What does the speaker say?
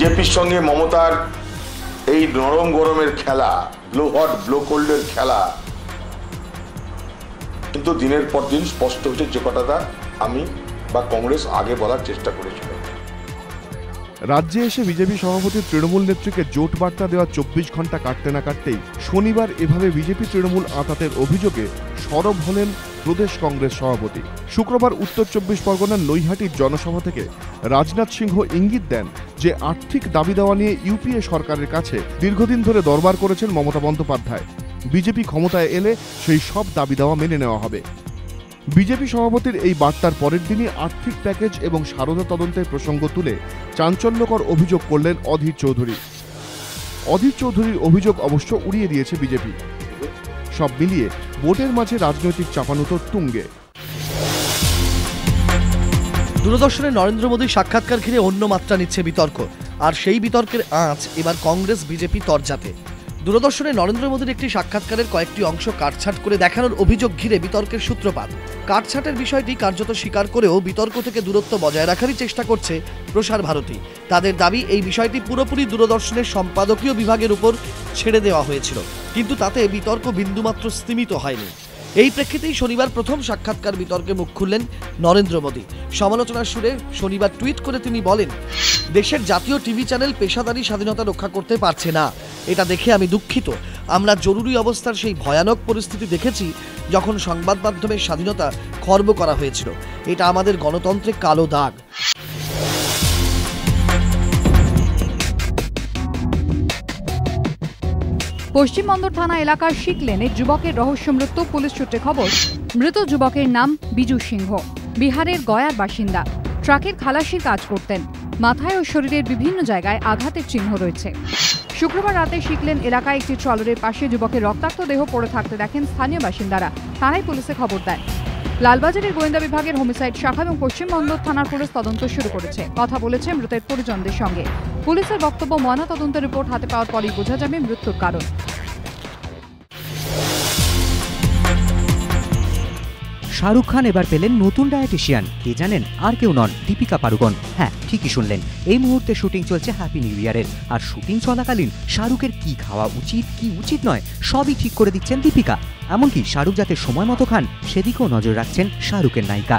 বিজেপির সঙ্গে মমতার এই নরম গরমের খেলা, ব্লো হট ব্লো কোল্ডের খেলা কিন্তু দিনের পর দিন স্পষ্ট হচ্ছে, যে কথাটা আমি বা কংগ্রেস আগে বলার চেষ্টা করেছিল। রাজ্যে এসে বিজেপি সভাপতি তৃণমূল নেত্রীকে জোট বার্তা দেওয়া 24 ঘন্টা কাটতে না কাটতেই শনিবার এভাবে বিজেপি তৃণমূল আঁতাতের অভিযোগে সরব হলেন প্রদেশ কংগ্রেস সভাপতি। শুক্রবার উত্তর 24 পরগনার নৈহাটির জনসভা থেকে রাজনাথ সিংহ ইঙ্গিত দেন যে আর্থিক দাবি দেওয়া নিয়ে ইউপিএ সরকারের কাছে দীর্ঘদিন ধরে দরবার করেছেন মমতা বন্দ্যোপাধ্যায়। বিজেপি ক্ষমতায় এলে সেই সব দাবি দেওয়া মেনে নেওয়া হবে। বিজেপি সভাপতির এই বার্তার পরের দিনই আর্থিক প্যাকেজ এবং সারদা তদন্তের প্রসঙ্গ তুলে চাঞ্চল্যকর অভিযোগ করলেন অধীর চৌধুরী। অধীর চৌধুরীর অভিযোগ অবশ্য উড়িয়ে দিয়েছে বিজেপি। সব মিলিয়ে ভোটের মাঝে রাজনৈতিক চাপানুতোর তুঙ্গে। দূরদর্শনে নরেন্দ্র মোদীর সাক্ষাৎকার ঘিরে অন্য মাত্রা নিচ্ছে বিতর্ক, আর সেই বিতর্কের আঁচ এবার কংগ্রেস বিজেপি তরজাতে। দূরদর্শনে নরেন্দ্র মোদীর একটি সাক্ষাৎকারের কয়েকটি অংশ কাটছাঁট করে দেখানোর অভিযোগ ঘিরে বিতর্কের সূত্রপাত। কাটছাঁটের বিষয়টি কার্যত স্বীকার করেও বিতর্ক থেকে দূরত্ব বজায় রাখারই চেষ্টা করছে প্রসার ভারতী। তাদের দাবি, এই বিষয়টি পুরোপুরি দূরদর্শনের সম্পাদকীয় বিভাগের উপর ছেড়ে দেওয়া হয়েছিল, কিন্তু তাতে বিতর্ক বিন্দুমাত্র স্তীমিত হয়নি। এই প্রেক্ষিতেই শনিবার প্রথম সাক্ষাৎকার বিতর্কে মুখ খুললেন নরেন্দ্র মোদী। সমালোচনার সুরে শনিবার টুইট করে তিনি বলেন, দেশের জাতীয় টিভি চ্যানেল পেশাদারি স্বাধীনতা রক্ষা করতে পারছে না, এটা দেখে আমি দুঃখিত। আমরা জরুরি অবস্থার সেই ভয়ানক পরিস্থিতি দেখেছি যখন সংবাদ মাধ্যমের স্বাধীনতা খর্ব করা হয়েছিল। এটা আমাদের গণতন্ত্রে কালো দাগ। পশ্চিম বন্দর থানা এলাকার শিক লেনে যুবকের রহস্য মৃত্যু। পুলিশ সূত্রে খবর, মৃত যুবকের নাম বিজু সিংহ, বিহারের গয়ার বাসিন্দা। ট্রাকের খালাসির কাজ করতেন। মাথায় ও শরীরের বিভিন্ন জায়গায় আঘাতের চিহ্ন রয়েছে। শুক্রবার রাতে শিকলেন এলাকায় একটি ট্রলারের পাশে যুবকের রক্তাক্ত দেহ পড়ে থাকতে দেখেন স্থানীয় বাসিন্দারা। থানায় পুলিশে খবর দেয়। লালবাজারের গোয়েন্দা বিভাগের হোমিসাইড শাখা এবং পশ্চিম বন্দর থানার পুলিশ তদন্ত শুরু করেছে। কথা বলেছে মৃতের পরিজনদের সঙ্গে। পুলিশের বক্তব্য, ময়না তদন্তের রিপোর্ট হাতে পাওয়ার পরই বোঝা যাবে মৃত্যুর কারণ। শাহরুখ খান এবার পেলেন নতুন ডায়েটিশিয়ান। কে জানেন? আর কেউ নন, দীপিকা পাড়ুকোন। হ্যাঁ, ঠিকই শুনলেন, এই মুহূর্তে শুটিং চলছে হ্যাপি নিউ ইয়ারের। আর শুটিং চলাকালীন শাহরুখের কি খাওয়া উচিত, কি উচিত নয়, সবই ঠিক করে দিচ্ছেন দীপিকা। এমনকি শাহরুখ যাতে সময় মতো খান সেদিকেও নজর রাখছেন শাহরুখের নায়িকা।